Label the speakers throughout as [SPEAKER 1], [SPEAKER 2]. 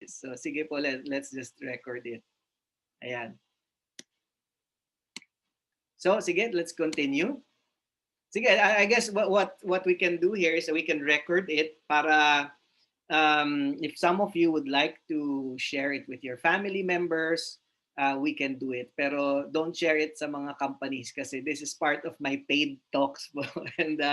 [SPEAKER 1] So sige po, let's just record it. Ayan. So sige, let's continue. Sige, I guess what we can do here is we can record it para if some of you would like to share it with your family members, we can do it. Pero don't share it sa mga companies kasi this is part of my paid talks po. And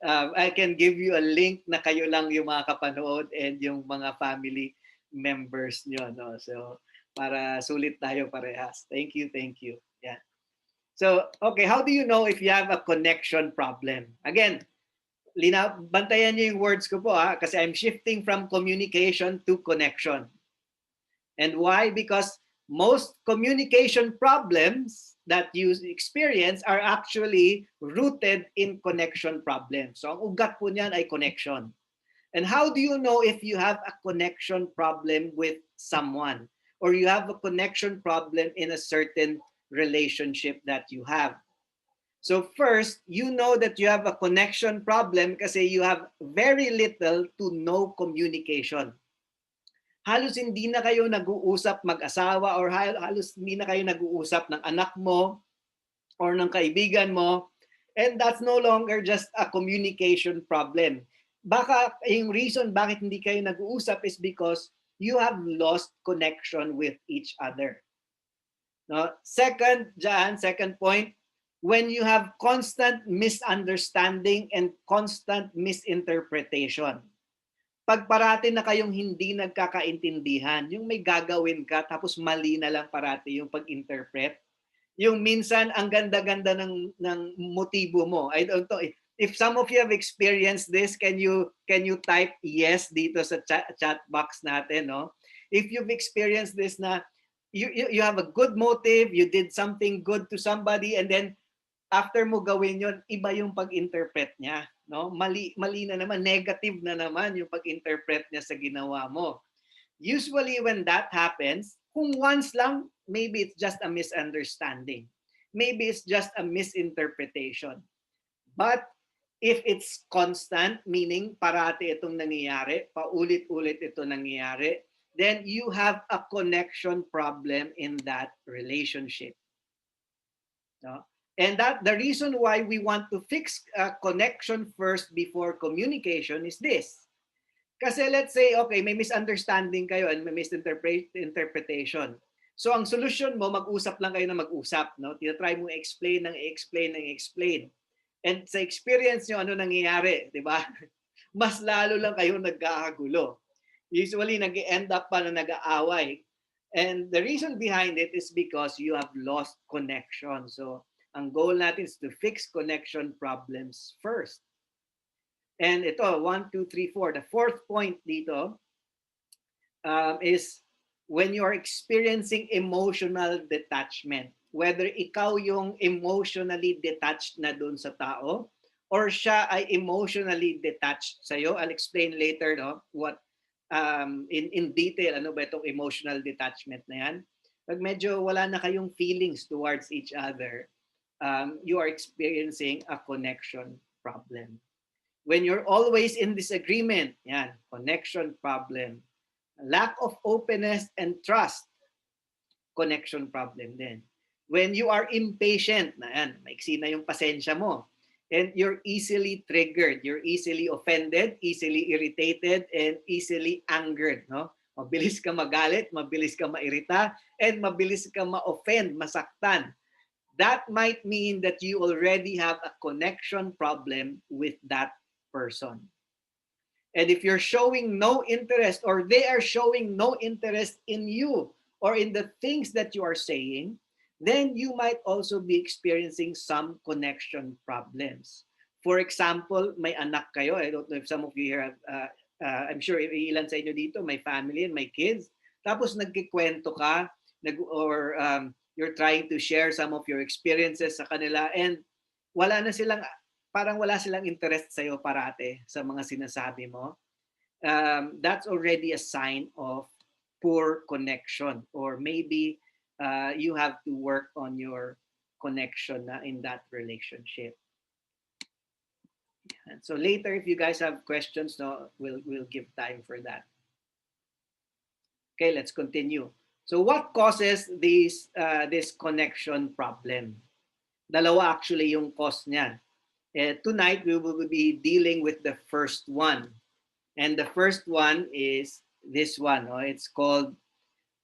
[SPEAKER 1] I can give you a link na kayo lang yung mga kapanood and yung mga family members nyo. No? So para sulit tayo parehas. Thank you, thank you. Yeah. So, okay, how do you know if you have a connection problem? Again, bantayan niyo yung words ko po kasi I'm shifting from communication to connection. And why? Because most communication problems that you experience are actually rooted in connection problems. So ang ugat po niyan ay connection. And how do you know if you have a connection problem with someone or you have a connection problem in a certain relationship that you have? So first, you know that you have a connection problem kasi you have very little to no communication. Halos hindi na kayo nag-uusap mag-asawa or halos hindi na kayo nag-uusap ng anak mo or ng kaibigan mo. And that's no longer just a communication problem. Baka yung reason bakit hindi kayo nag-uusap is because you have lost connection with each other. No? Second point, when you have constant misunderstanding and constant misinterpretation. Pag parati na kayong hindi nagkakaintindihan, yung may gagawin ka tapos mali na lang parati yung pag-interpret. Yung minsan ang ganda-ganda ng motibo mo. I don't know if some of you have experienced this, can you type yes dito sa chat box natin, no? If you've experienced this na you have a good motive, you did something good to somebody and then after mo gawin yon, iba yung pag-interpret niya, no? Mali na naman, negative na naman yung pag-interpret niya sa ginawa mo. Usually when that happens, kung once lang, maybe it's just a misunderstanding. Maybe it's just a misinterpretation. But if it's constant, meaning parati itong nangyayari, paulit-ulit ito nangyayari, then you have a connection problem in that relationship. No? And that the reason why we want to fix connection first before communication is this. Kasi let's say, okay, may misunderstanding kayo and may misinterpretation. So ang solution mo, mag-usap lang kayo na mag-usap. No? Tinatry mo i-explain. And sa experience nyo, ano nangyayari? Di ba? Mas lalo lang kayo nagkakagulo. Usually, nag-end up pa na nag-aaway. And the reason behind it is because you have lost connection. So, ang goal natin is to fix connection problems first. And ito, 1, 2, 3, 4. The fourth point dito is when you are experiencing emotional detachment. Whether ikaw yung emotionally detached na dun sa tao or siya ay emotionally detached sa'yo. I'll explain later no, what in detail ano ba itong emotional detachment na yan. Pag medyo wala na kayong feelings towards each other, you are experiencing a connection problem. When you're always in disagreement, yan, connection problem. Lack of openness and trust, connection problem din. When you are impatient, na yan, maiksi na yung pasensya mo, and you're easily triggered, you're easily offended, easily irritated, and easily angered, no? Mabilis ka magalit, mabilis ka mairita, and mabilis ka ma-offend, masaktan. That might mean that you already have a connection problem with that person. And if you're showing no interest or they are showing no interest in you or in the things that you are saying, then you might also be experiencing some connection problems. For example, may anak kayo. I don't know if some of you here have, I'm sure ilan sa inyo dito, may family and may kids. Tapos nagkikwento ka, you're trying to share some of your experiences sa kanila and parang wala silang interest sa'yo parate sa mga sinasabi mo. That's already a sign of poor connection or maybe you have to work on your connection in that relationship. And so later, if you guys have questions, no, we'll give time for that. Okay, let's continue. So what causes this connection problem? Dalawa actually yung cause niyan. Tonight we will be dealing with the first one. And the first one is this one. Oh, it's called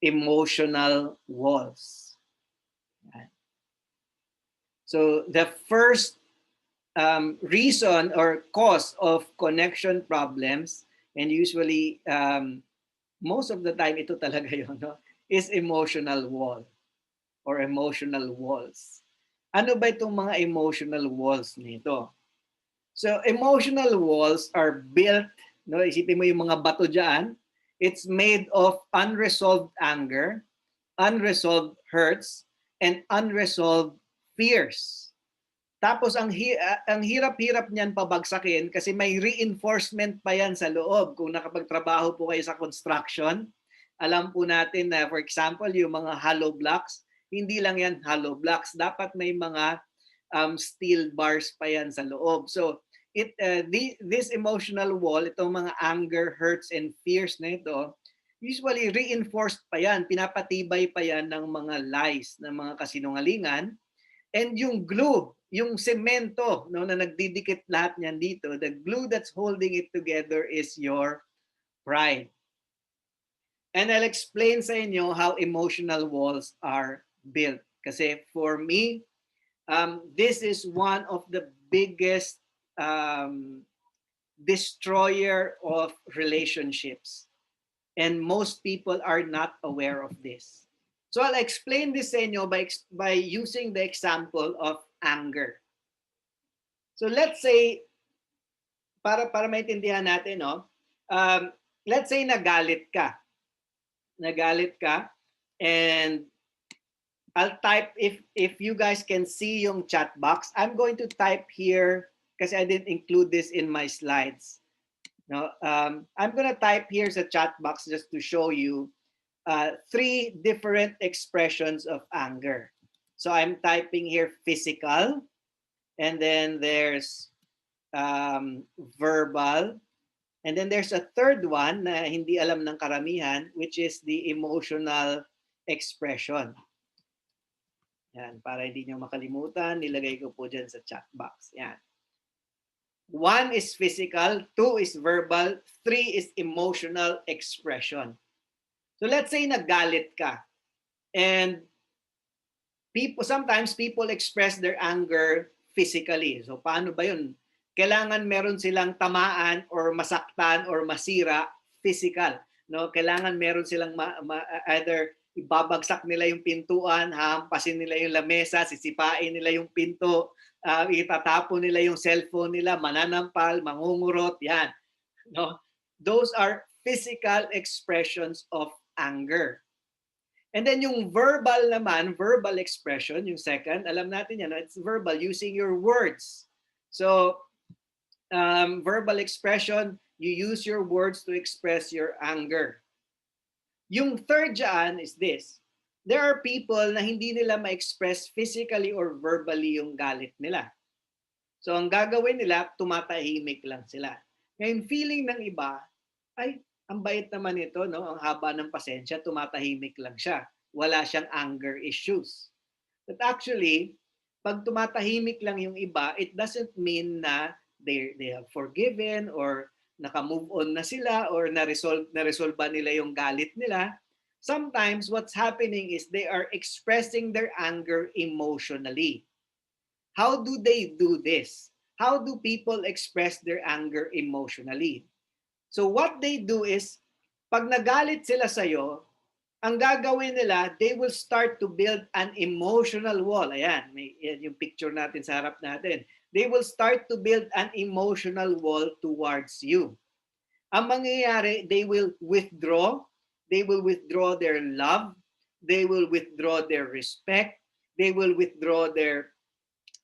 [SPEAKER 1] emotional walls. So the first reason or cause of connection problems, and usually most of the time ito talaga yun, no, is emotional wall or emotional walls. Ano ba itong mga emotional walls nito? So emotional walls are built, no, isipin mo yung mga bato diyan, it's made of unresolved anger, unresolved hurts, and unresolved fears. Tapos ang hirap-hirap niyan pabagsakin kasi may reinforcement pa yan sa loob. Kung nakapagtrabaho po kayo sa construction, alam po natin na for example, yung mga hollow blocks, hindi lang yan hollow blocks. Dapat may mga steel bars pa yan sa loob. So this emotional wall, itong mga anger, hurts, and fears na ito, usually reinforced pa yan, pinapatibay pa yan ng mga lies, ng mga kasinungalingan. And yung glue, yung semento, no, na nagdidikit lahat niyan dito, the glue that's holding it together is your pride. And I'll explain sa inyo how emotional walls are built. Kasi for me, this is one of the biggest destroyer of relationships. And most people are not aware of this. So I'll explain this sa inyo by using the example of anger. So let's say, para maintindihan natin, no, let's say nagalit ka. Nagalit ka, and I'll type, if you guys can see yung chat box, I'm going to type here, kasi I didn't include this in my slides. No, I'm going to type here sa chat box just to show you 3 different expressions of anger. So I'm typing here physical, and then there's verbal, and then there's a third one na hindi alam ng karamihan, which is the emotional expression. Yan, para hindi nyo makalimutan, nilagay ko po dyan sa chat box. Yan. 1 is physical, 2 is verbal, 3 is emotional expression. So let's say nagalit ka, and sometimes people express their anger physically. So paano ba yun? Kailangan meron silang tamaan or masaktan or masira physical. No? Kailangan meron silang either ibabagsak nila yung pintuan, hahampasin nila yung lamesa, sisipain nila yung pinto, itatapon nila yung cellphone nila, mananampal, mangungurot, yan. No? Those are physical expressions of anger. And then yung verbal naman, verbal expression, yung second, alam natin yan, it's verbal, using your words. So, verbal expression, you use your words to express your anger. Yung third dyan is this. There are people na hindi nila ma-express physically or verbally yung galit nila. So ang gagawin nila, tumatahimik lang sila. Ngayon, feeling ng iba, ay, ang bait naman ito, no? Ang haba ng pasensya, tumatahimik lang siya. Wala siyang anger issues. But actually, pag tumatahimik lang yung iba, it doesn't mean na they have forgiven or naka-move on na sila or na-resolve ba nila yung galit nila. Sometimes what's happening is they are expressing their anger emotionally. How do they do this? How do people express their anger emotionally? So what they do is, pag nagalit sila sa'yo, ang gagawin nila, they will start to build an emotional wall. Ayan, yan yung picture natin sa harap natin. They will start to build an emotional wall towards you. Ang mangyayari, they will withdraw their love, they will withdraw their respect, they will withdraw their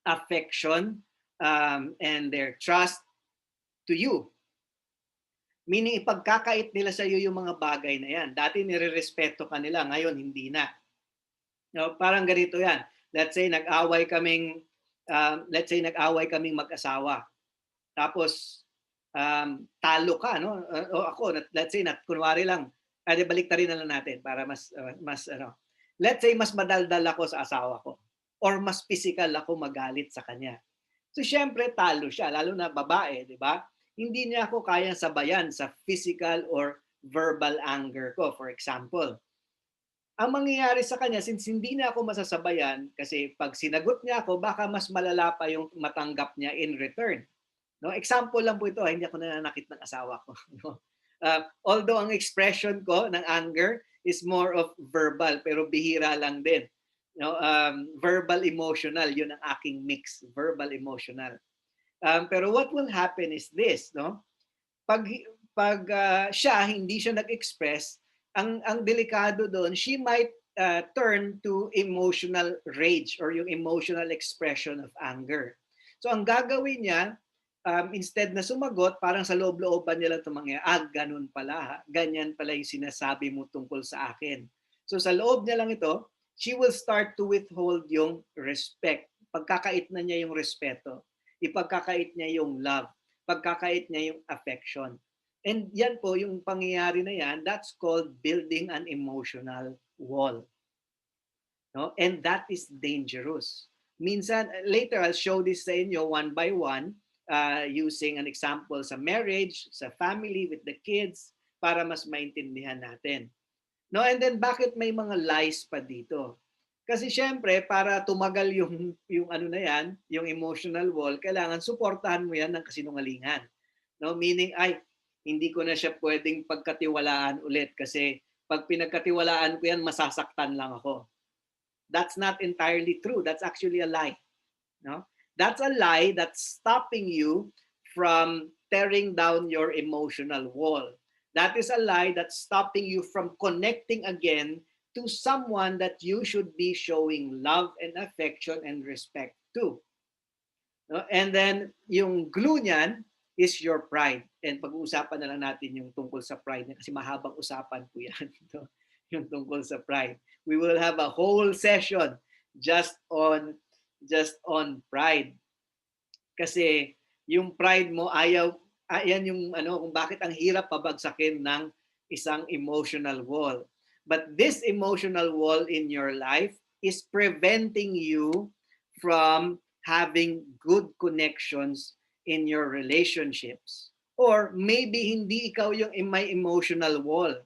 [SPEAKER 1] affection, and their trust to you. Meaning, ipagkakait nila sa iyo yung mga bagay na yan. Dati nire-respeto ka nila, ngayon hindi na. No, parang ganito yan. Let's say nag-away kaming mag-asawa. Tapos talo ka, no? O ako, let's say kunwari lang, balik rin na lang natin para mas ano. Let's say mas madaldal ako sa asawa ko or mas physical ako magalit sa kanya. So syempre talo siya, lalo na babae, di ba? Hindi niya ako kayang sabayan sa physical or verbal anger ko, for example. Ang mangyayari sa kanya, since hindi na ako masasabayan, kasi pag sinagot niya ako, baka mas malala pa yung matanggap niya in return. No? Example lang po ito, hindi ako nananakit ng asawa ko. No? Although ang expression ko ng anger is more of verbal, pero bihira lang din. No? Verbal emotional, yun ang aking mix, verbal emotional. Pero what will happen is this, no? Pag siya hindi siya nag-express, ang delikado doon, she might turn to emotional rage or yung emotional expression of anger. So ang gagawin niya, instead na sumagot, parang sa loob-looban niya lang tumangya, ganun pala, ganyan pala yung sinasabi mo tungkol sa akin. So sa loob niya lang ito, she will start to withhold yung respect. Pagkakait na niya yung respeto. Ipagkakait niya yung love. Pagkakait niya yung affection. And yan po, yung pangyayari na yan, that's called building an emotional wall. No? And that is dangerous. Minsan, later I'll show this sa inyo one by one, using an example sa marriage, sa family, with the kids, para mas maintindihan natin. No? And then, bakit may mga lies pa dito? Kasi syempre, para tumagal yung ano na yan, yung emotional wall, kailangan suportahan mo yan ng kasinungalingan. No? Meaning, hindi ko na siya pwedeng pagkatiwalaan ulit kasi pag pinagkatiwalaan ko yan, masasaktan lang ako. That's not entirely true. That's actually a lie. No? That's a lie that's stopping you from tearing down your emotional wall. That is a lie that's stopping you from connecting again to someone that you should be showing love and affection and respect to. No? And then, yung glue niyan is your pride. And pag-uusapan na lang natin yung tungkol sa pride kasi mahabang usapan po yan. Yung tungkol sa pride. We will have a whole session just on pride. Kasi yung pride mo ayan yung ano kung bakit ang hirap pabagsakin ng isang emotional wall. But this emotional wall in your life is preventing you from having good connections in your relationships. Or maybe hindi ikaw yung may emotional wall.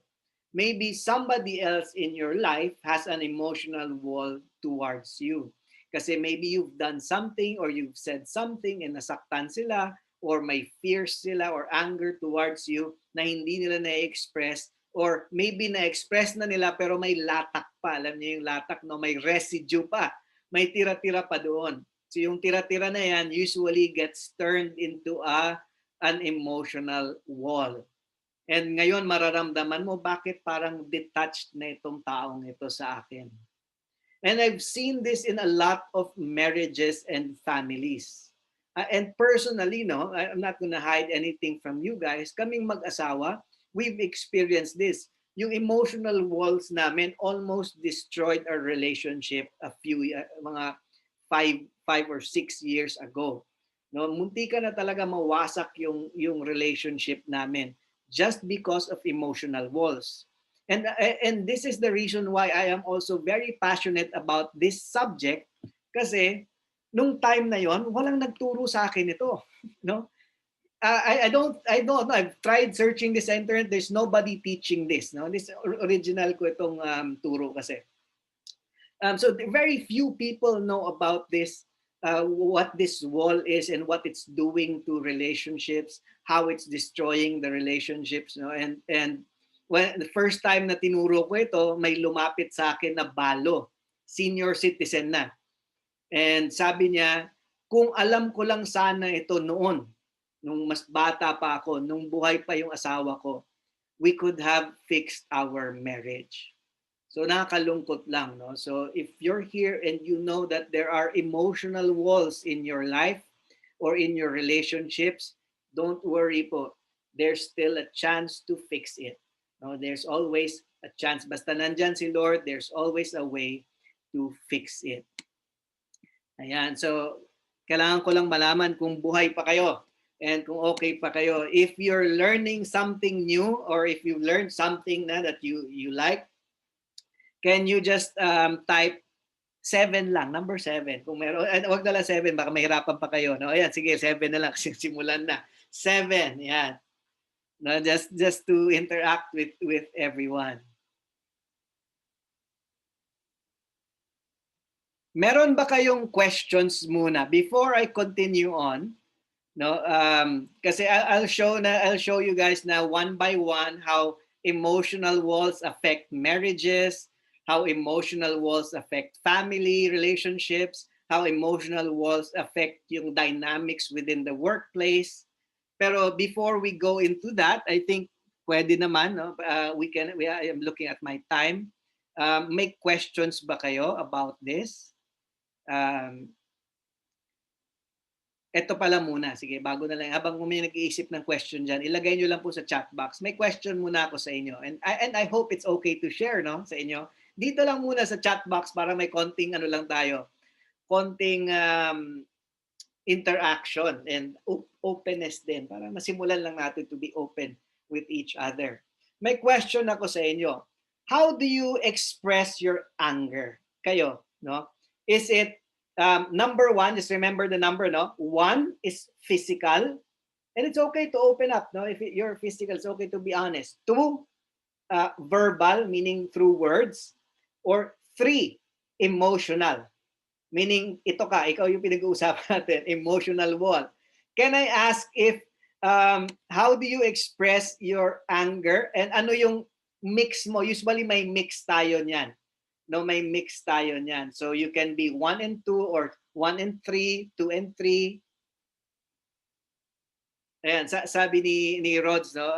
[SPEAKER 1] Maybe somebody else in your life has an emotional wall towards you. Kasi maybe you've done something or you've said something and nasaktan sila or may fears sila or anger towards you na hindi nila na-express or maybe na-express na nila pero may latak pa. Alam niyo yung latak, no? May residue pa. May tira-tira pa doon. So yung tira-tira na yan usually gets turned into an emotional wall. And ngayon mararamdaman mo bakit parang detached na itong taong ito sa akin. And I've seen this in a lot of marriages and families. And personally, no, I'm not gonna hide anything from you guys. Kaming mag-asawa, we've experienced this. Yung emotional walls namin almost destroyed our relationship a few mga 5 or 6 years ago. No, munti ka na talaga mawasak yung relationship namin just because of emotional walls. And this is the reason why I am also very passionate about this subject kasi nung time na yon walang nagturo sa akin ito, no? I don't know. I've tried searching this sa internet. There's nobody teaching this, no? This original ko itong turo kasi. So very few people know about this, what this wall is and what it's doing to relationships, how it's destroying the relationships, no? And when the first time na tinuro ko ito, may lumapit sa akin na balo, senior citizen na. And sabi niya, kung alam ko lang sana ito noon, nung mas bata pa ako, nung buhay pa yung asawa ko, we could have fixed our marriage. So nakakalungkot lang, no? So if you're here and you know that there are emotional walls in your life or in your relationships, don't worry po. There's still a chance to fix it. No, there's always a chance. Basta nandyan si Lord, there's always a way to fix it. Ayan, so kailangan ko lang malaman kung buhay pa kayo. And kung okay pa kayo, if you're learning something new or if you learned something na that you like, can you just type 7 lang, number 7. Kung meron, wag na lang 7, baka mahirapan pa kayo. No? Ayan, sige, 7 na lang, simulan na. 7, yan. No, just to interact with everyone. Meron ba kayong questions muna before I continue on? No, kasi I'll show you guys now one by one how emotional walls affect marriages, how emotional walls affect family relationships, how emotional walls affect yung dynamics within the workplace. Pero before we go into that, I think pwede naman, no? I am looking at my time. May questions ba kayo about this? Ito pala muna. Sige, bago na lang. Habang may nag-iisip ng question dyan, ilagay nyo lang po sa chat box. May question muna ako sa inyo. And I hope it's okay to share, no, sa inyo. Dito lang muna sa chat box para may konting ano lang tayo. Konting interaction and openness din. Para masimulan lang natin to be open with each other. May question ako sa inyo. How do you express your anger? Kayo, no? Is it number 1, just remember the number, no? 1 is physical, and it's okay to open up, no? If you're physical, it's okay to be honest. 2, verbal, meaning through words, or 3, emotional, meaning ikaw yung pinag-uusapan natin, emotional wall. Can I ask if how do you express your anger, and ano yung mix mo? Usually may mix tayo niyan. No, may mix tayo niyan. So you can be 1 and 2 or 1 and 3, 2 and 3. Ayan, sabi ni Rods, no,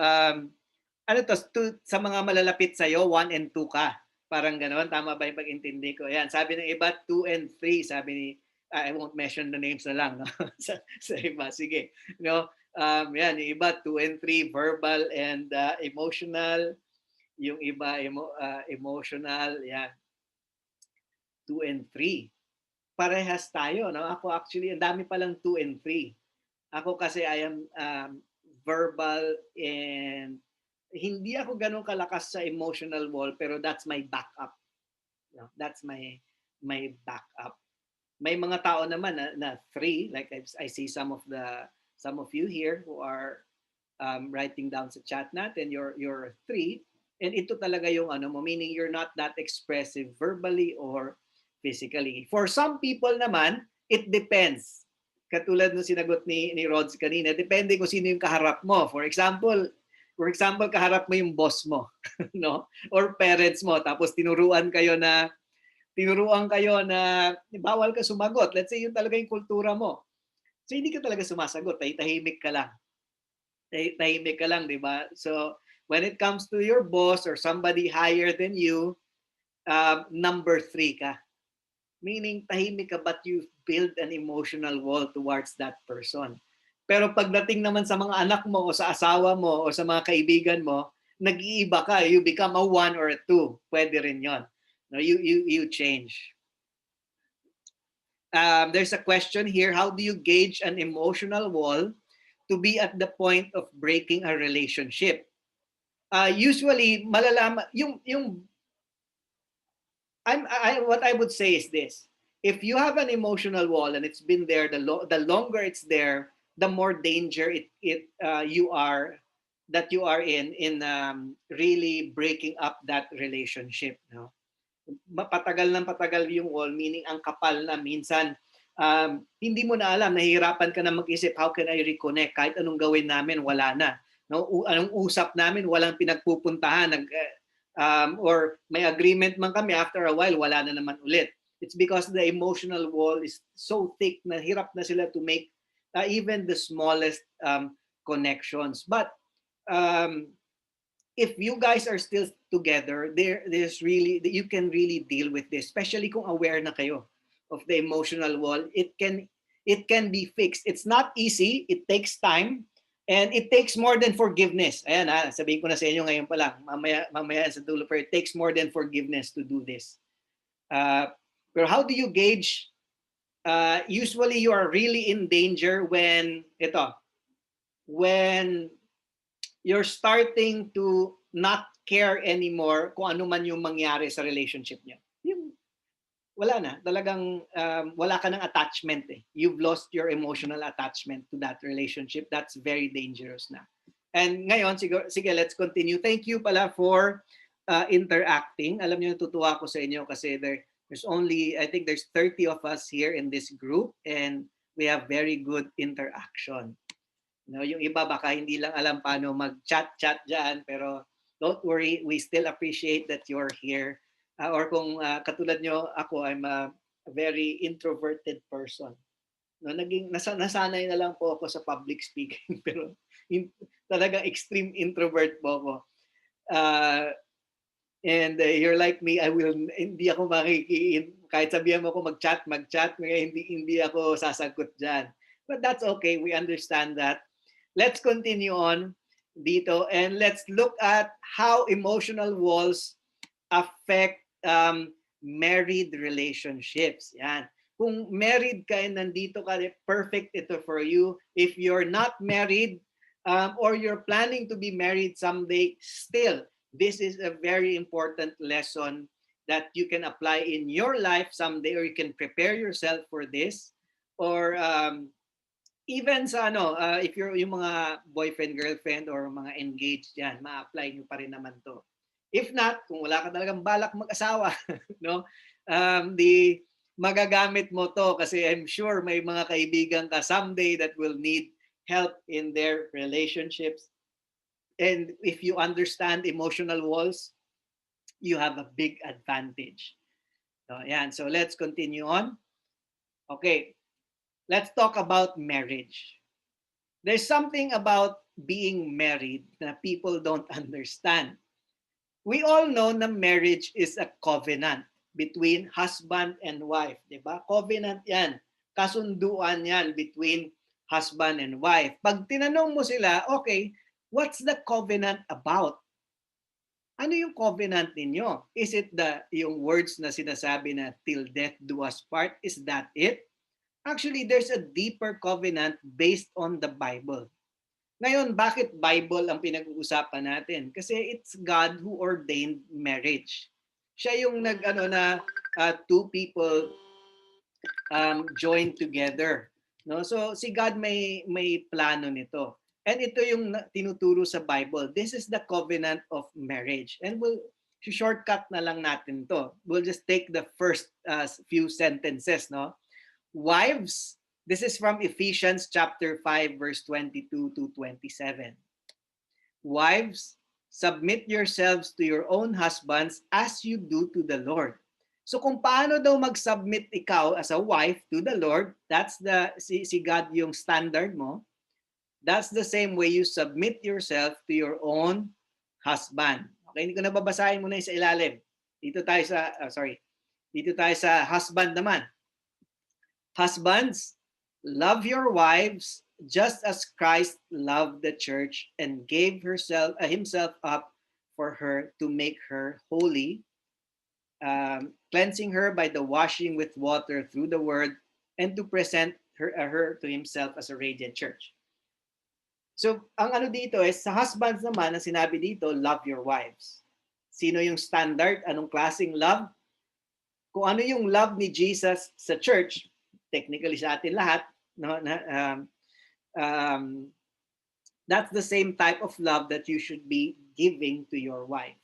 [SPEAKER 1] ano to, sa mga malalapit sa'yo, 1 and 2 ka. Parang gano'n, tama ba yung pag-intindi ko? Ayan, sabi ng iba, 2 and 3. Sabi ni, I won't mention the names na lang, no? sa iba, sige. No, yan, yung iba, 2 and 3, verbal and emotional. Yung iba, emotional, yan. 2 and 3. Parehas tayo, no? Ako actually, ang dami palang 2 and 3. Ako kasi I am verbal and hindi ako ganun kalakas sa emotional wall, pero that's my backup. No? That's my backup. May mga tao naman na 3, like I see some of you here who are writing down sa chat natin, you're 3, and ito talaga yung ano mo, meaning you're not that expressive verbally or physically. For some people naman, it depends. Katulad ng sinagot ni Rods kanina, depende kung sino yung kaharap mo. For example, kaharap mo yung boss mo, no? Or parents mo, tapos tinuruan kayo na bawal ka sumagot. Let's say yun talaga yung kultura mo. So hindi ka talaga sumasagot, tahimik ka lang. Tahimik ka lang, di ba? So when it comes to your boss or somebody higher than you, number 3 ka. Meaning tahimik ka but you build an emotional wall towards that person. Pero pagdating naman sa mga anak mo o sa asawa mo o sa mga kaibigan mo, nag-iiba ka. You become a 1 or a 2. Pwede rin yon. No, you change. There's a question here. How do you gauge an emotional wall to be at the point of breaking a relationship? Usually, malalaman, what I would say is this. If you have an emotional wall and it's been there, the longer it's there, the more danger you are in really breaking up that relationship. No? Patagal ng patagal yung wall, meaning ang kapal na minsan, hindi mo na alam, nahihirapan ka na mag-isip, how can I reconnect? Kahit anong gawin namin, wala na. No? Anong usap namin, walang pinagpupuntahan, or may agreement man kami, after a while, wala na naman ulit. It's because the emotional wall is so thick na hirap na sila to make even the smallest connections. But if you guys are still together, there's really, you can really deal with this, especially kung aware na kayo of the emotional wall. It can be fixed. It's not easy. It takes time. And it takes more than forgiveness. Ayan, sabihin ko na sa inyo ngayon pa lang. Mamaya sa dulo, pero it takes more than forgiveness to do this. Pero how do you gauge? Usually you are really in danger when, when you're starting to not care anymore kung ano man yung mangyari sa relationship niyo. Yung wala na, talagang wala ka ng attachment eh. You've lost your emotional attachment to that relationship. That's very dangerous na. And ngayon, sige, let's continue. Thank you pala for interacting. Alam niyo, natutuwa ko sa inyo kasi there's only, I think there's 30 of us here in this group and we have very good interaction. No, yung iba baka hindi lang alam paano mag-chat dyan, pero don't worry, we still appreciate that you're here. Or kung katulad nyo, ako, I'm a very introverted person. No, nasanay na lang po ako sa public speaking, pero talaga extreme introvert po ako. And you're like me, hindi ako kahit sabihan mo ako mag-chat, hindi ako sasagot dyan. But that's okay, we understand that. Let's continue on dito and let's look at how emotional walls affect married relationships. Yan. Kung married ka and nandito ka, perfect ito for you. If you're not married or you're planning to be married someday, still, this is a very important lesson that you can apply in your life someday, or you can prepare yourself for this. Or even sa if you're yung mga boyfriend, girlfriend, or mga engaged yan, ma-apply nyo pa rin naman to. If not, kung wala ka talagang balak mag-asawa, no, di magagamit mo to kasi I'm sure may mga kaibigan ka someday that will need help in their relationships. And if you understand emotional walls, you have a big advantage. So, yan. So let's continue on. Okay. Let's talk about marriage. There's something about being married that people don't understand. We all know na marriage is a covenant between husband and wife, 'di ba? Covenant 'yan. Kasunduan 'yan between husband and wife. Pag tinanong mo sila, okay, what's the covenant about? Ano yung covenant ninyo? Is it yung words na sinasabi na till death do us part? Is that it? Actually, there's a deeper covenant based on the Bible. Ngayon, bakit Bible ang pinag-uusapan natin? Kasi it's God who ordained marriage. Siya yung two people joined together. No? So si God may plano nito. And ito yung tinuturo sa Bible. This is the covenant of marriage. And we'll shortcut na lang natin to. We'll just take the first few sentences, no? Wives, this is from Ephesians chapter 5 verse 22 to 27. Wives, submit yourselves to your own husbands as you do to the Lord. So kung paano daw mag-submit ikaw as a wife to the Lord, that's si God yung standard mo. That's the same way you submit yourself to your own husband. Okay, hindi ko na babasahin muna yung sa ilalim. Dito tayo sa husband naman. Husbands, love your wives just as Christ loved the church and gave himself up for her to make her holy, cleansing her by the washing with water through the word, and to present her to himself as a radiant church. So, ang dito is, sa husbands naman, ang sinabi dito, love your wives. Sino yung standard? Anong klaseng love? Kung ano yung love ni Jesus sa church, technically sa atin lahat, no, that's the same type of love that you should be giving to your wife.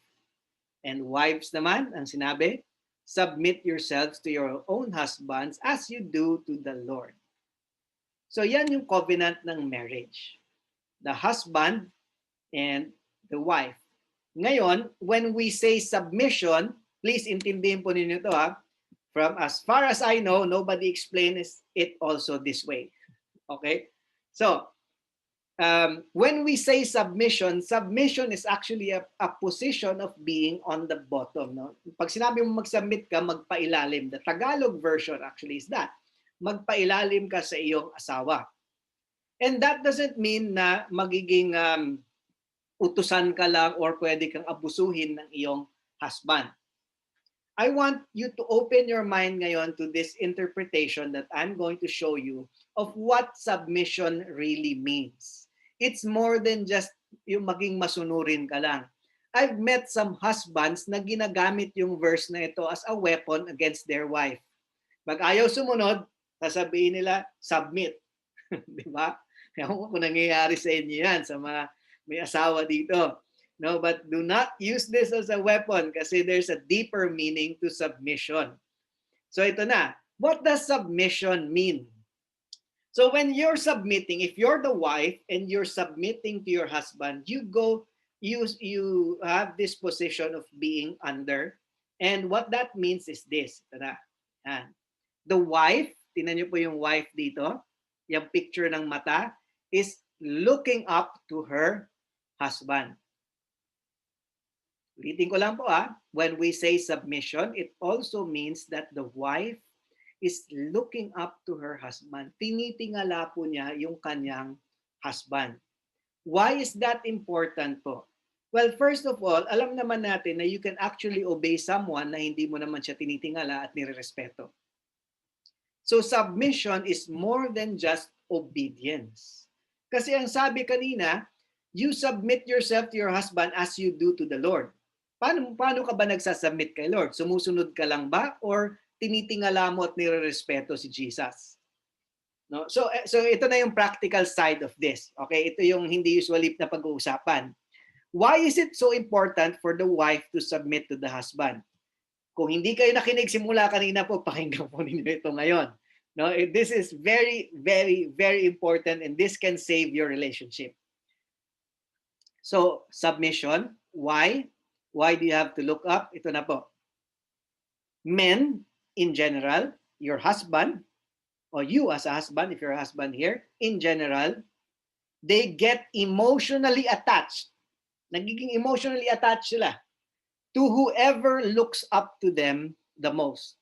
[SPEAKER 1] And wives naman, ang sinabi, submit yourselves to your own husbands as you do to the Lord. So yan yung covenant ng marriage. The husband and the wife. Ngayon, when we say submission, please intindihin po ninyo ito ha. From as far as I know, nobody explains it also this way. Okay? So, when we say submission is actually a position of being on the bottom. No? Pag sinabi mo mag-submit ka, magpailalim. The Tagalog version actually is that. Magpailalim ka sa iyong asawa. And that doesn't mean na magiging utusan ka lang or pwede kang abusuhin ng iyong husband. I want you to open your mind ngayon to this interpretation that I'm going to show you of what submission really means. It's more than just yung maging masunurin ka lang. I've met some husbands na ginagamit yung verse na ito as a weapon against their wife. Pag ayaw sumunod, sasabihin nila, submit. Di ba? Ewan ko kung nangyayari sa inyo yan, sa mga may asawa dito. No, but do not use this as a weapon kasi there's a deeper meaning to submission. So ito na. What does submission mean? So when you're submitting, if you're the wife and you're submitting to your husband, you have this position of being under. And what that means is this. Ito na. Yan. The wife, tingnan niyo po yung wife dito, yung picture ng mata, is looking up to her husband. Ulitin ko lang po when we say submission, it also means that the wife is looking up to her husband. Tinitingala po niya yung kanyang husband. Why is that important po? Well, first of all, alam naman natin na you can actually obey someone na hindi mo naman siya tinitingala at nirerespeto. So submission is more than just obedience. Kasi ang sabi kanina, you submit yourself to your husband as you do to the Lord. Paano ka ba nagsasubmit kay Lord? Sumusunod ka lang ba or tinitingala mo at nirerespeto si Jesus? No? So ito na yung practical side of this. Okay, ito yung hindi usually na pag-uusapan. Why is it so important for the wife to submit to the husband? Kung hindi kayo nakinig simula kanina po, pakinggan po ninyo ito ngayon. No, this is very, very, very important and this can save your relationship. So, submission. Why? Why do you have to look up? Ito na po. Men, in general, your husband, or you as a husband, if you're a husband here, in general, they get emotionally attached. Nagiging emotionally attached sila to whoever looks up to them the most.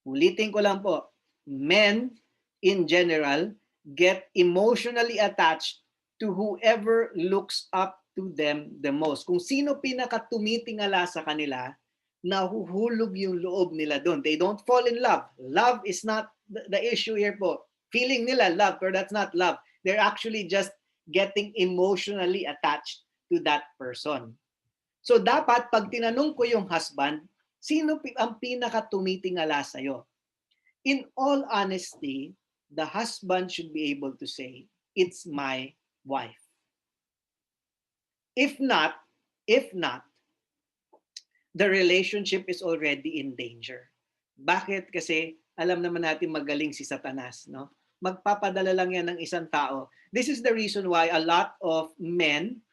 [SPEAKER 1] Ulitin ko lang po. Men, in general, get emotionally attached to whoever looks up to them the most. Kung sino pinakatumitingala sa kanila, nahuhulog yung loob nila doon. They don't fall in love. Love is not the issue here po. Feeling nila love, but that's not love. They're actually just getting emotionally attached to that person. So dapat pag tinanong ko yung husband, sino ang pinakatumitingala sa'yo? In all honesty, the husband should be able to say, it's my wife. If not, the relationship is already in danger. Bakit? Kasi alam naman natin magaling si Satanas, no? Magpapadala lang yan ng isang tao. This is the reason why a lot of men,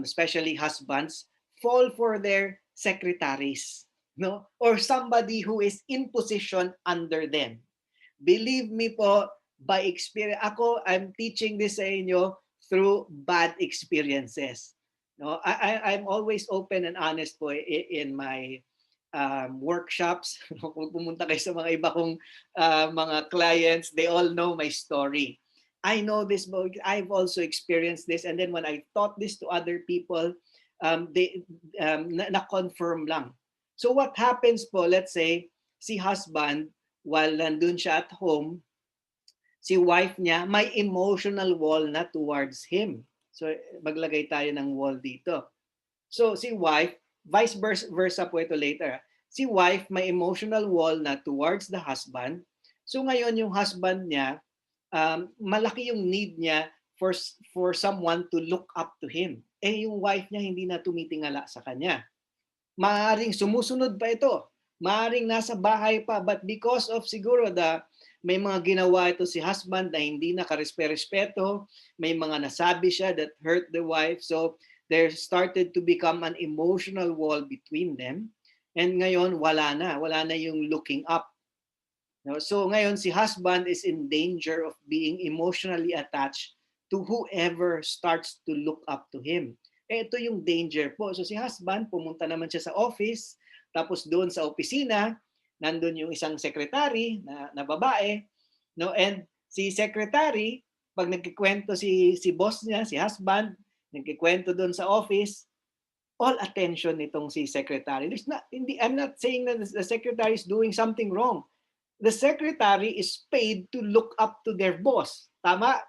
[SPEAKER 1] especially husbands, fall for their secretaries, no? Or somebody who is in position under them. Believe me po, by experience, I'm teaching this sa inyo through bad experiences. No, I'm always open and honest po in my workshops. Kung pumunta kayo sa mga iba kong mga clients, they all know my story. I know this, but I've also experienced this. And then when I taught this to other people, they na-confirm lang. So what happens po, let's say, si husband, while nandun siya at home, si wife niya, may emotional wall na towards him. So maglagay tayo ng wall dito. So si wife, vice versa po ito later. Si wife may emotional wall na towards the husband. So ngayon yung husband niya, malaki yung need niya for someone to look up to him. Eh yung wife niya hindi na tumitingala sa kanya. Maaring sumusunod pa ito. Maaring nasa bahay pa, but because of siguro may mga ginawa ito si husband na hindi nakarespeto, may mga nasabi siya that hurt the wife. So there started to become an emotional wall between them. And ngayon, wala na yung looking up. So ngayon, si husband is in danger of being emotionally attached to whoever starts to look up to him. Ito yung danger po. So si husband, pumunta naman siya sa office, tapos doon sa opisina, nandun yung isang secretary na babae, no? And si secretary, pag nagkikwento si boss niya, si husband, nagkikwento doon sa office, all attention nitong si secretary. I'm not saying that the secretary is doing something wrong. The secretary is paid to look up to their boss. Tama?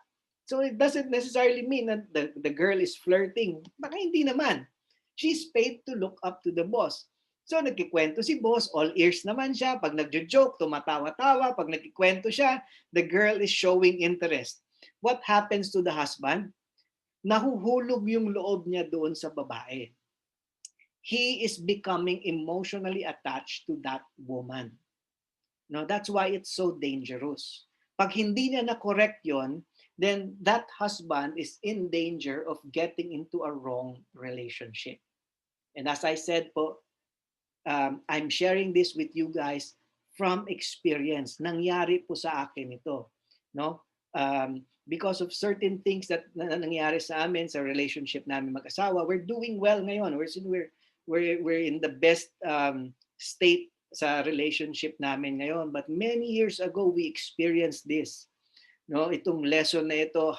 [SPEAKER 1] So it doesn't necessarily mean that the girl is flirting. Baka hindi naman. She's paid to look up to the boss. So nagkikwento si boss, all ears naman siya. Pag nagjo-joke, tumatawa-tawa. Pag nagkikwento siya, the girl is showing interest. What happens to the husband? Nahuhulog yung loob niya doon sa babae. He is becoming emotionally attached to that woman. No, that's why it's so dangerous. Pag hindi niya na-correct yon, then that husband is in danger of getting into a wrong relationship. And as I said po, I'm sharing this with you guys from experience. Nangyari po sa akin ito. No? Because of certain things that nangyari sa amin sa relationship namin mag-asawa, we're doing well ngayon. We're in the best state sa relationship namin ngayon. But many years ago, we experienced this. No, itong lesson na ito,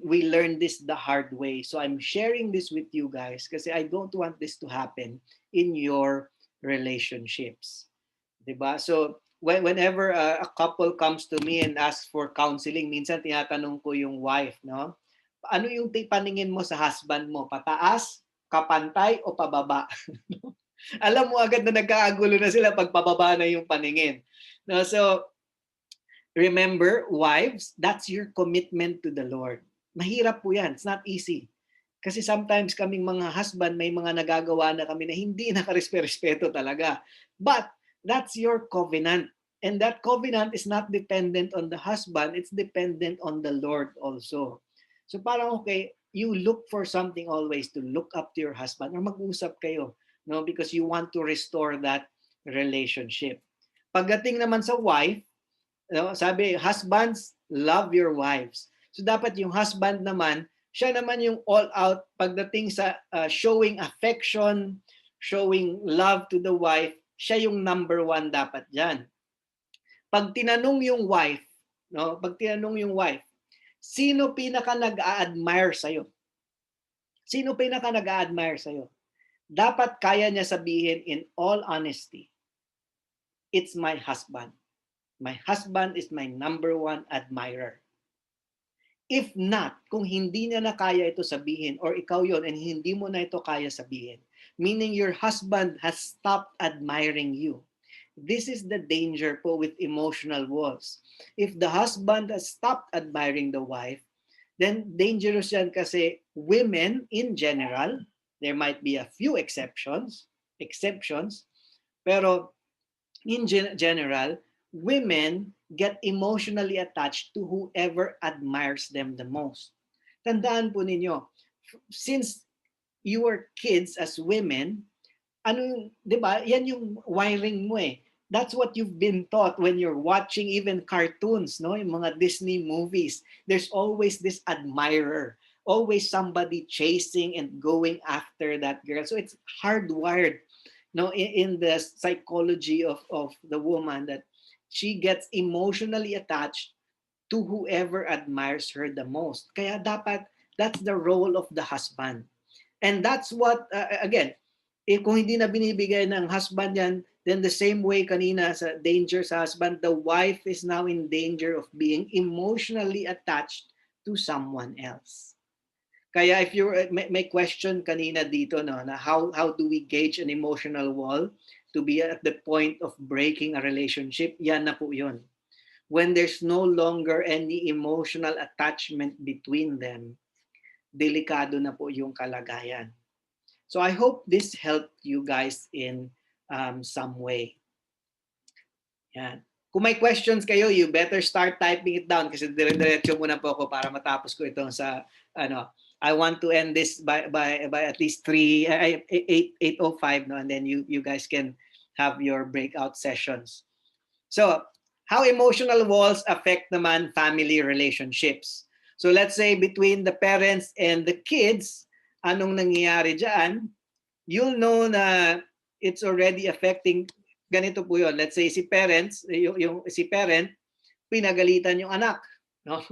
[SPEAKER 1] we learned this the hard way. So I'm sharing this with you guys kasi I don't want this to happen in your relationships. Diba? So whenever a couple comes to me and asks for counseling, minsan tinatanong ko yung wife, no? Ano yung paningin mo sa husband mo? Pataas, kapantay, o pababa? Alam mo agad na nagkaagulo na sila pag pababa na yung paningin. No, so remember, wives, that's your commitment to the Lord. Mahirap po yan. It's not easy. Kasi sometimes kaming mga husband, may mga nagagawa na kami na hindi nakarespeto talaga. But that's your covenant. And that covenant is not dependent on the husband. It's dependent on the Lord also. So parang okay, you look for something always to look up to your husband or mag-usap kayo, no? Because you want to restore that relationship. Pagdating naman sa wife, no, sabi, husbands, love your wives. So dapat yung husband naman, siya naman yung all out pagdating sa showing affection, showing love to the wife, siya yung number one dapat dyan. Pag tinanong yung wife, no, pag tinanong yung wife, sino pinaka nag-a-admire sa'yo? Sino pinaka nag-a-admire sa'yo? Dapat kaya niya sabihin in all honesty, it's my husband. My husband is my number one admirer. If not, kung hindi niya na kaya ito sabihin or ikaw yon and hindi mo na ito kaya sabihin, meaning your husband has stopped admiring you. This is the danger po with emotional walls. If the husband has stopped admiring the wife, then dangerous yan kasi women in general, there might be a few exceptions, pero in general, women get emotionally attached to whoever admires them the most. Tandaan po ninyo, since you were kids as women, ano, 'di ba? Yan yung wiring mo eh. That's what you've been taught when you're watching even cartoons, no? Yung mga Disney movies. There's always this admirer, always somebody chasing and going after that girl. So it's hardwired, no, in the psychology of the woman that she gets emotionally attached to whoever admires her the most. Kaya dapat, that's the role of the husband. And that's what, again, kung hindi na binibigay ng husband yan, then the same way kanina sa danger sa husband, the wife is now in danger of being emotionally attached to someone else. Kaya if you may question kanina dito, no, na how do we gauge an emotional wall to be at the point of breaking a relationship? Yan na po yun. When there's no longer any emotional attachment between them, delikado na po yung kalagayan. So I hope this helped you guys in some way. Yan. Kung may questions kayo, you better start typing it down kasi dire-diretso muna po ako para matapos ko itong sa ano. I want to end this by at least 8:05, no, and then you guys can have your breakout sessions. So, how emotional walls affect naman family relationships? So let's say between the parents and the kids, anong nangyayari diyan? You'll know na it's already affecting. Ganito po yun. Let's say si parents, si parent, pinagalitan yung anak. No?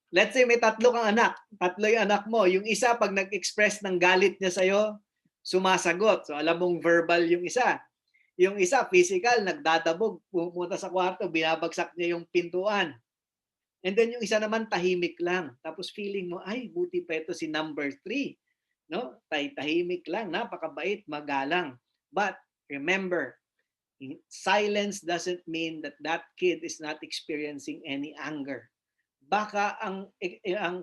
[SPEAKER 1] Let's say may tatlo kang anak. Tatlo yung anak mo. Yung isa, pag nag-express ng galit niya sa'yo, sumasagot. So alam mong verbal yung isa. Yung isa, physical, nagdadabog, pumunta sa kwarto, binabagsak niya yung pintuan. And then yung isa naman tahimik lang. Tapos feeling mo, ay, buti pa ito si number 3. No? Tahimik lang, napakabait, magalang. But remember, silence doesn't mean that that kid is not experiencing any anger. Baka ang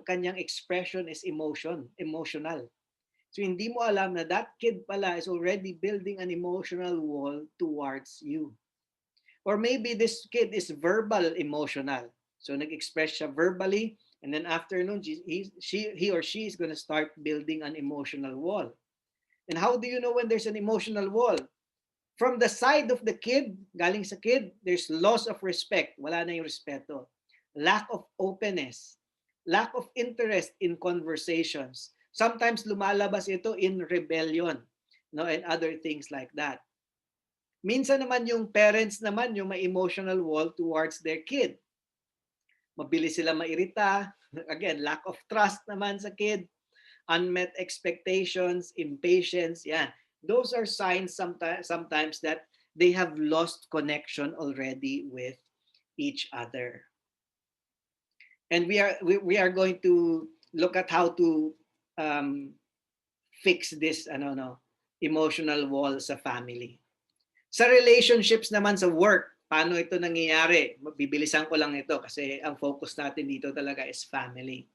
[SPEAKER 1] kanyang expression is emotional. So hindi mo alam na that kid pala is already building an emotional wall towards you. Or maybe this kid is verbal emotional. So nag-express siya verbally, and then after nun, he or she is going to start building an emotional wall. And how do you know when there's an emotional wall? From the side of the kid, galing sa kid, there's loss of respect. Wala na yung respeto. Lack of openness. Lack of interest in conversations. Sometimes lumalabas ito in rebellion, no, and other things like that. Minsan naman yung parents naman yung may emotional wall towards their kid. Mabilis sila mairita. Again, lack of trust naman sa kid. Unmet expectations, impatience, yan. Those are signs sometimes that they have lost connection already with each other. And we are going to look at how to fix this emotional wall sa family. Sa relationships naman sa work, paano ito nangyayari? Bibilisan ko lang ito kasi ang focus natin dito talaga is family.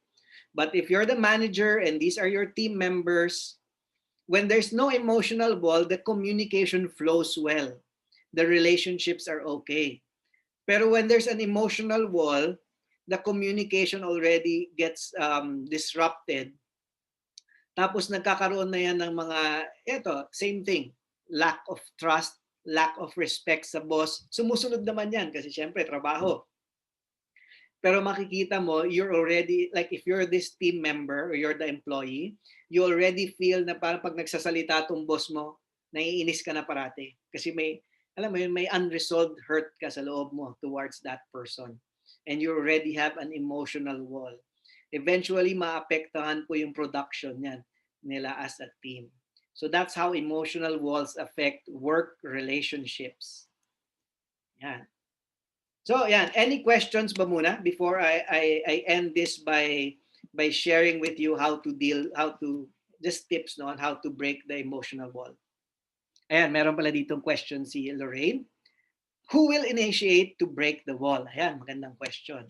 [SPEAKER 1] But if you're the manager and these are your team members, when there's no emotional wall, the communication flows well. The relationships are okay. Pero when there's an emotional wall, the communication already gets disrupted. Tapos nagkakaroon na yan ng mga, same thing, lack of trust, lack of respect sa boss. Sumusunod naman yan kasi syempre trabaho. Pero makikita mo, you're already, like if you're this team member or you're the employee, you already feel na parang pag nagsasalita tong boss mo, naiinis ka na parati. Kasi may unresolved hurt ka sa loob mo towards that person. And you already have an emotional wall. Eventually, maapektahan po yung production niyan nila as a team. So that's how emotional walls affect work relationships. Yan. So, yan. Any questions ba muna before I end this by sharing with you how to just tips on how to break the emotional wall. Ayan, meron pala ditong question si Lorraine. Who will initiate to break the wall? Ayan, magandang question.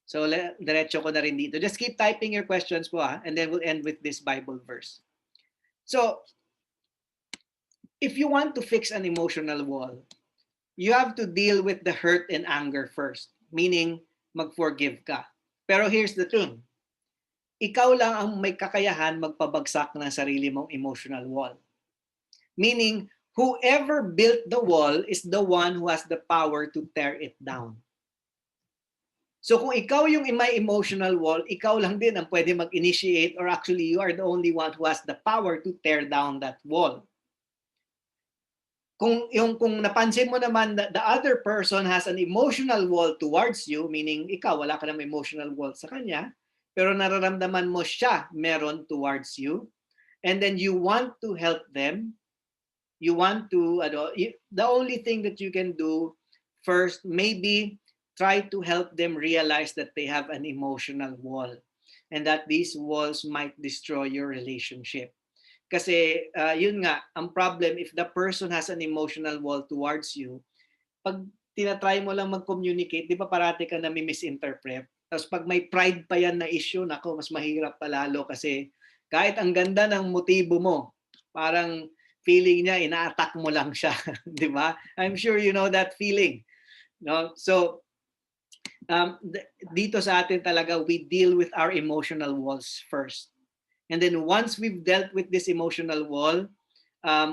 [SPEAKER 1] So, diretso ko na rin dito. Just keep typing your questions po and then we'll end with this Bible verse. So, if you want to fix an emotional wall, you have to deal with the hurt and anger first. Meaning, mag-forgive ka. Pero here's the thing. Ikaw lang ang may kakayahan magpabagsak ng sarili mong emotional wall. Meaning, whoever built the wall is the one who has the power to tear it down. So kung ikaw yung may emotional wall, ikaw lang din ang pwede mag-initiate or actually you are the only one who has the power to tear down that wall. Kung napansin mo naman the other person has an emotional wall towards you, meaning ikaw wala ka ng emotional wall sa kanya, pero nararamdaman mo siya meron towards you, and then you want to help them, you want to the only thing that you can do first, maybe try to help them realize that they have an emotional wall and that these walls might destroy your relationship. Kasi yun nga, ang problem, if the person has an emotional wall towards you, pag tinatry mo lang mag-communicate, di ba parati ka na may misinterpret? Tapos pag may pride pa yan na issue, nako, mas mahirap palalo kasi kahit ang ganda ng motibo mo, parang feeling niya, ina-attack mo lang siya. Di ba? I'm sure you know that feeling. No? So, dito sa atin talaga, we deal with our emotional walls first. And then once we've dealt with this emotional wall,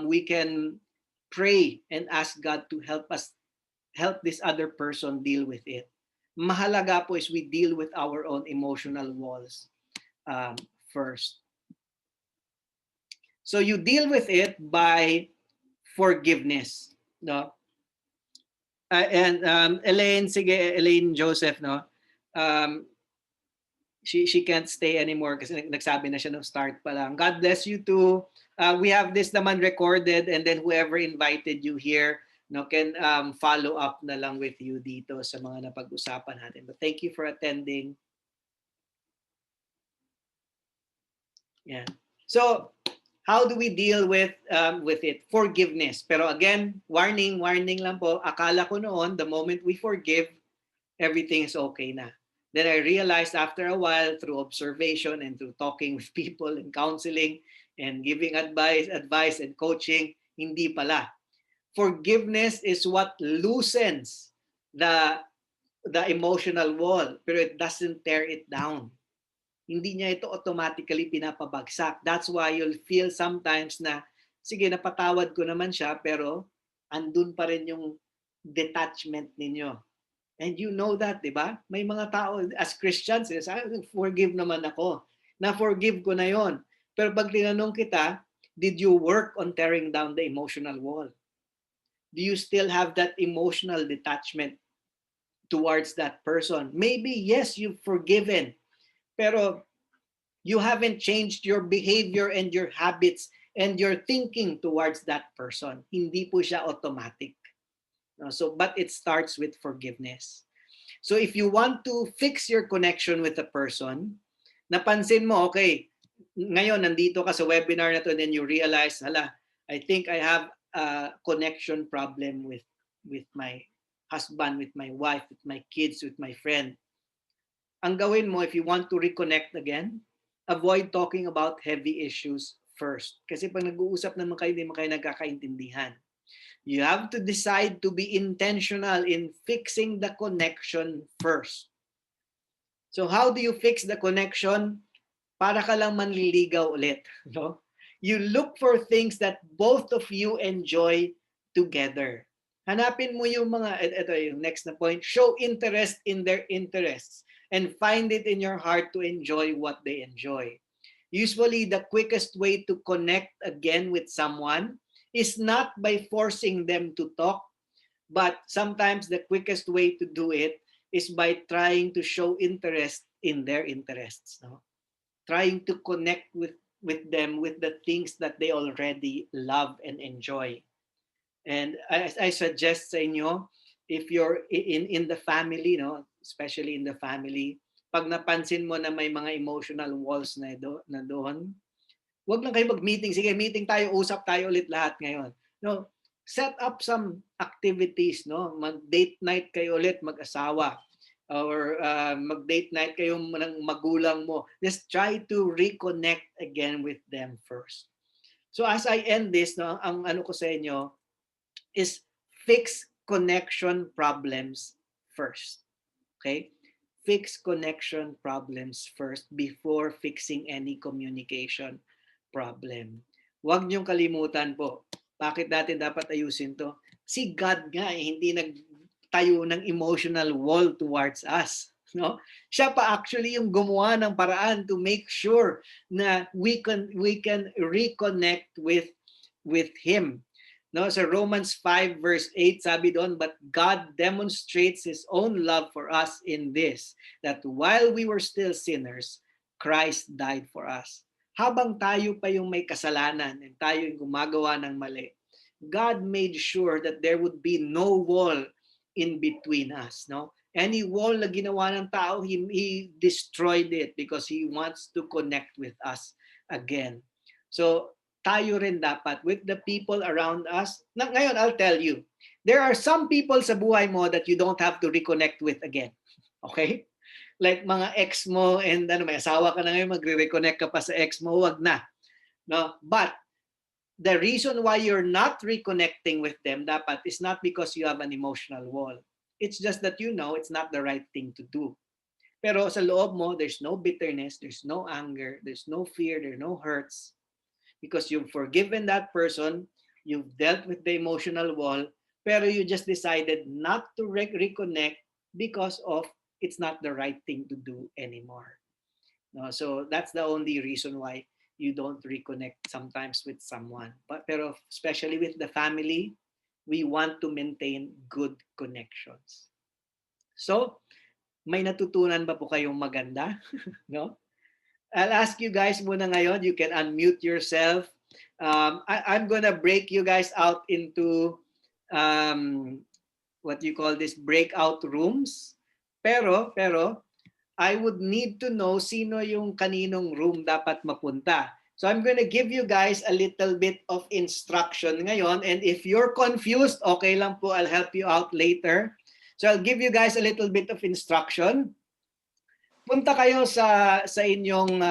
[SPEAKER 1] we can pray and ask God to help this other person deal with it. Mahalaga po is we deal with our own emotional walls first. So you deal with it by forgiveness, no? And Elaine Joseph, no? She can't stay anymore kasi nagsabi na siya no start pa lang. God bless you too. We have this naman recorded and then whoever invited you here, no, can follow up na lang with you dito sa mga napag-usapan natin. But thank you for attending. Yeah. So, how do we deal with it? Forgiveness. Pero again, warning lang po. Akala ko noon, the moment we forgive, everything is okay na. Then I realized after a while, through observation and through talking with people and counseling and giving advice and coaching, hindi pala. Forgiveness is what loosens the emotional wall, pero it doesn't tear it down. Hindi niya ito automatically pinapabagsak. That's why you'll feel sometimes na, sige, napatawad ko naman siya, pero andun pa rin yung detachment ninyo. And you know that, di ba? May mga tao, as Christians, forgive naman ako. Na-forgive ko na yon. Pero pag tinanong kita, did you work on tearing down the emotional wall? Do you still have that emotional detachment towards that person? Maybe, yes, you've forgiven. Pero you haven't changed your behavior and your habits and your thinking towards that person. Hindi po siya automatic. So, but it starts with forgiveness. So if you want to fix your connection with a person, napansin mo, okay, ngayon nandito ka sa webinar na to, and then you realize, hala, I think I have a connection problem with my husband, with my wife, with my kids, with my friend. Ang gawin mo, if you want to reconnect again, avoid talking about heavy issues first. Kasi pag nag-uusap naman kayo, hindi mo kayo nagkakaintindihan. You have to decide to be intentional in fixing the connection first. So how do you fix the connection? Para ka lang manliligaw ulit. No? You look for things that both of you enjoy together. Hanapin mo yung mga, ito yung next na point, show interest in their interests and find it in your heart to enjoy what they enjoy. Usually, the quickest way to connect again with someone is not by forcing them to talk, but sometimes the quickest way to do it is by trying to show interest in their interests. No? Trying to connect with them with the things that they already love and enjoy. And I suggest sa inyo, if you're in the family, no, especially in the family, pag napansin mo na may mga emotional walls na doon, wag lang kayo mag-meeting. Sige, meeting tayo, usap tayo ulit lahat ngayon. No, set up some activities, no? Mag-date night kayo ulit, mag-asawa. Or mag-date night kayo ng magulang mo. Just try to reconnect again with them first. So as I end this, no, ang ano ko sa inyo is fix connection problems first. Okay? Fix connection problems first before fixing any communication problem. Huwag niyong kalimutan po, bakit natin dapat ayusin to? Si God nga hindi nagtayo ng emotional wall towards us. No? Siya pa actually yung gumawa ng paraan to make sure na we can reconnect with Him. No, sa Romans 5 verse 8 sabi doon, but God demonstrates His own love for us in this, that while we were still sinners, Christ died for us. Habang tayo pa yung may kasalanan and tayo yung gumagawa ng mali, God made sure that there would be no wall in between us. No, any wall na ginawa ng tao, He destroyed it because He wants to connect with us again. So tayo rin dapat with the people around us. Ngayon, I'll tell you, there are some people sa buhay mo that you don't have to reconnect with again. Okay? Like mga ex mo and may asawa ka na ngayon, magre-reconnect ka pa sa ex mo, wag na. No? But the reason why you're not reconnecting with them dapat is not because you have an emotional wall. It's just that you know it's not the right thing to do. Pero sa loob mo, there's no bitterness, there's no anger, there's no fear, there's no hurts. Because you've forgiven that person, you've dealt with the emotional wall, pero you just decided not to reconnect because of it's not the right thing to do anymore. No, so that's the only reason why you don't reconnect sometimes with someone. Pero especially with the family, we want to maintain good connections. So, may natutunan ba po kayong maganda? No? I'll ask you guys muna ngayon. You can unmute yourself. I'm gonna break you guys out into what you call this, breakout rooms. Pero I would need to know sino yung kaninong room dapat mapunta. So I'm going to give you guys a little bit of instruction ngayon, and if you're confused, okay lang po, I'll help you out later. So I'll give you guys a little bit of instruction. Punta kayo sa inyong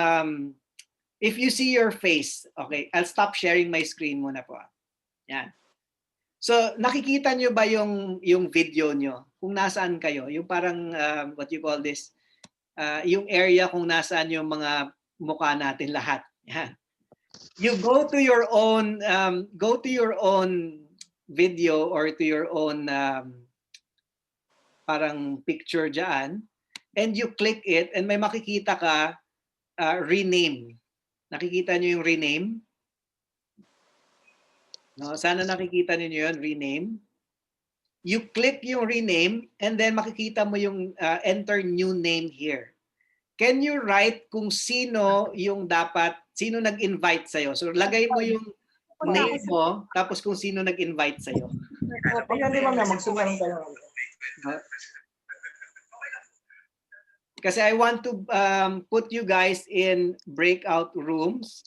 [SPEAKER 1] if you see your face, okay, I'll stop sharing my screen muna po. Yan. So nakikita nyo ba yung video nyo? Kung nasaan kayo, yung parang what you call this, yung area kung nasaan yung mga mukha natin lahat. Yan. You go to your own video or to your own parang picture dyan, and you click it and may makikita ka rename. Nakikita nyo yung rename? No, sana nakikita niyo yun, rename. You click yung rename and then makikita mo yung enter new name here. Can you write kung sino yung dapat, sino nag-invite sa'yo? So lagay mo yung name mo, tapos kung sino nag-invite sa'yo. Kasi I want to put you guys in breakout rooms,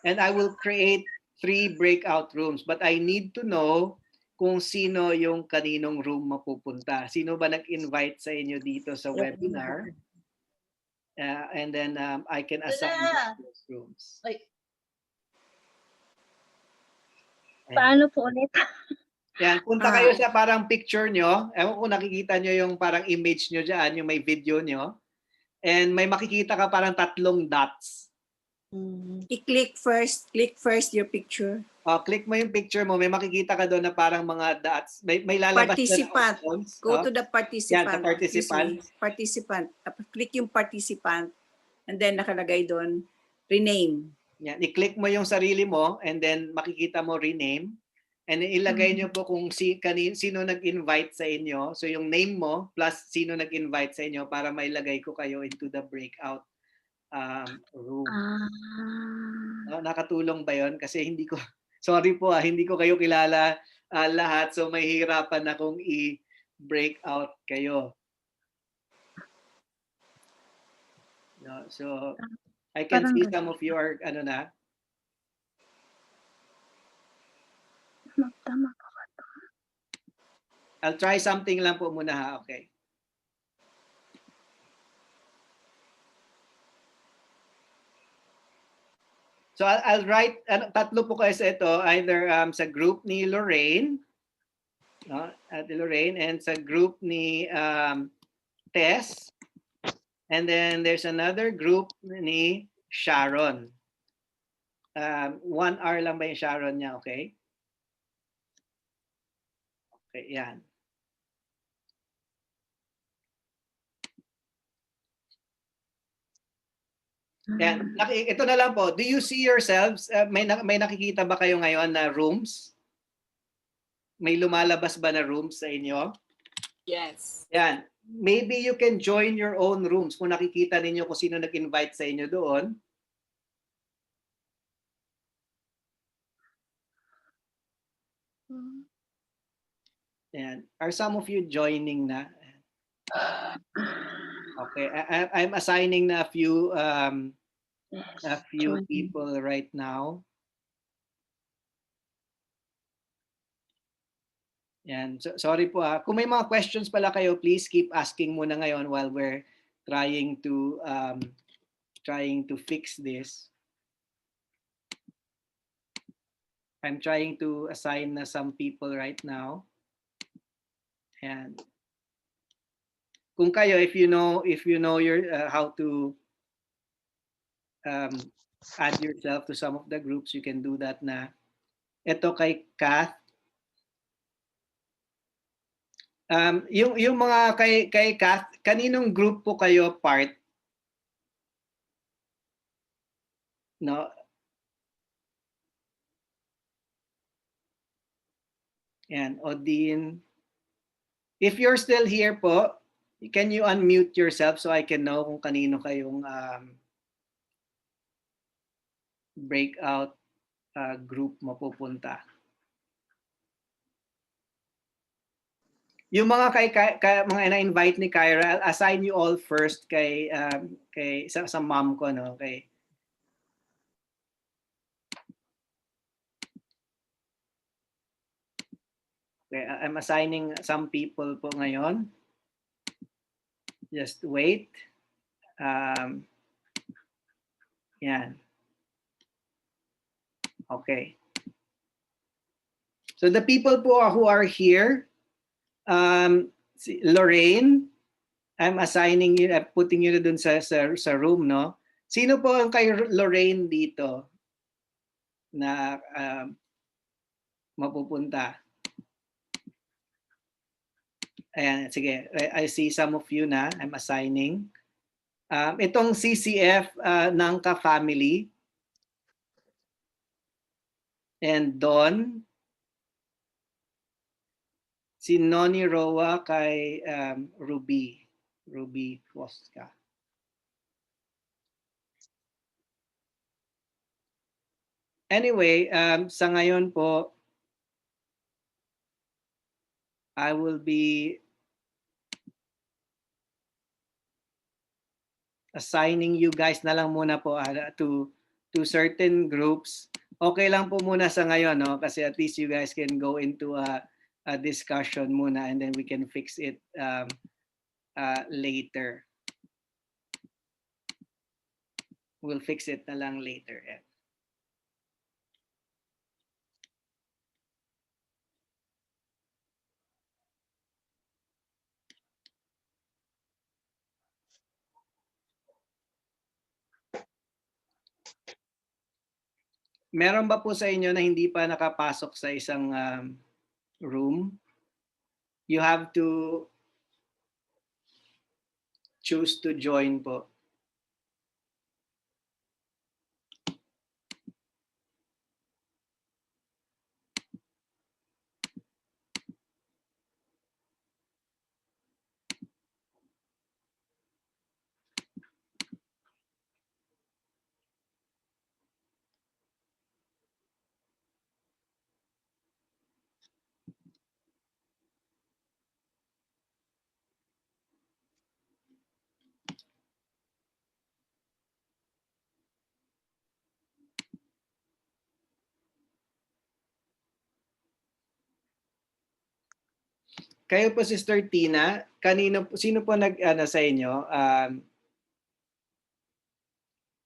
[SPEAKER 1] and I will create 3 breakout rooms, but I need to know kung sino yung kaninong room mapupunta. Sino ba nag-invite sa inyo dito sa webinar? And then I can assign those rooms.
[SPEAKER 2] Paano po ulit?
[SPEAKER 1] Yan, punta kayo sa parang picture nyo. Ewan kung nakikita nyo yung parang image nyo dyan, yung may video nyo. And may makikita ka parang 3 dots.
[SPEAKER 3] I-click first your picture.
[SPEAKER 1] Click mo yung picture mo, may makikita ka doon na parang mga dots. May lalabas
[SPEAKER 3] participant.
[SPEAKER 1] Na options.
[SPEAKER 3] Go to the participant.
[SPEAKER 1] Yan, sa participant.
[SPEAKER 3] Participant. Click yung participant and then nakalagay doon rename.
[SPEAKER 1] Yan, i-click mo yung sarili mo and then makikita mo rename. And ilagay nyo po kung sino nag-invite sa inyo. So yung name mo plus sino nag-invite sa inyo para mailagay ko kayo into the breakout room. Nakatulong ba yun? Kasi hindi ko, sorry po hindi ko kayo kilala lahat. So may hirapan akong i-break out kayo. No, so I can see some of you are na. I'll try something lang po muna ha, okay. So I'll write, 3 po kayo sa ito, either sa group ni Lorraine, no? At Lorraine, and sa group ni Tess, and then there's another group ni Sharon. 1 hour lang ba yung Sharon niya, okay? Okay, yan. Yan. Ito na lang po. Do you see yourselves? May nakikita ba kayo ngayon na rooms? May lumalabas ba na rooms sa inyo?
[SPEAKER 3] Yes.
[SPEAKER 1] Yan. Maybe you can join your own rooms kung nakikita ninyo kung sino nag-invite sa inyo doon. Yan. Are some of you joining na? Okay. I'm assigning na a few people right now. Yan. So, sorry po Kung may mga questions pala kayo, please keep asking muna ngayon while we're trying to fix this. I'm trying to assign na some people right now. And kung kayo, if you know your how to add yourself to some of the groups, you can do that na. Ito kay Kath. Yung mga kay Kath, kaninong group po kayo part? No. Yan, Odin. If you're still here po, can you unmute yourself so I can know kung kanino kayong breakout group mapupunta? Yung mga mga na-invite ni Kyra, I'll assign you all first kay sa mom ko, no? Okay. I'm assigning some people po ngayon. Just wait. Yan. Okay. So the people po who are here, si Lorraine, I'm assigning you, putting you dun sa room, no? Sino po ang kay Lorraine dito na mapupunta? Ayan, sige. I see some of you na I'm assigning. Itong CCF ng ka-family. And Don. Si Noni Roa kay Ruby Fosca. Anyway, sa ngayon po, I will be assigning you guys na lang muna po to certain groups. Okay lang po muna sa ngayon, no? Kasi at least you guys can go into a discussion muna and then we can fix it later. We'll fix it na lang later. Yeah. Meron ba po sa inyo na hindi pa nakapasok sa isang room? You have to choose to join po. Kayo po, Sister Tina, sino po sa inyo?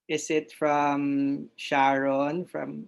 [SPEAKER 1] Is it from Sharon, from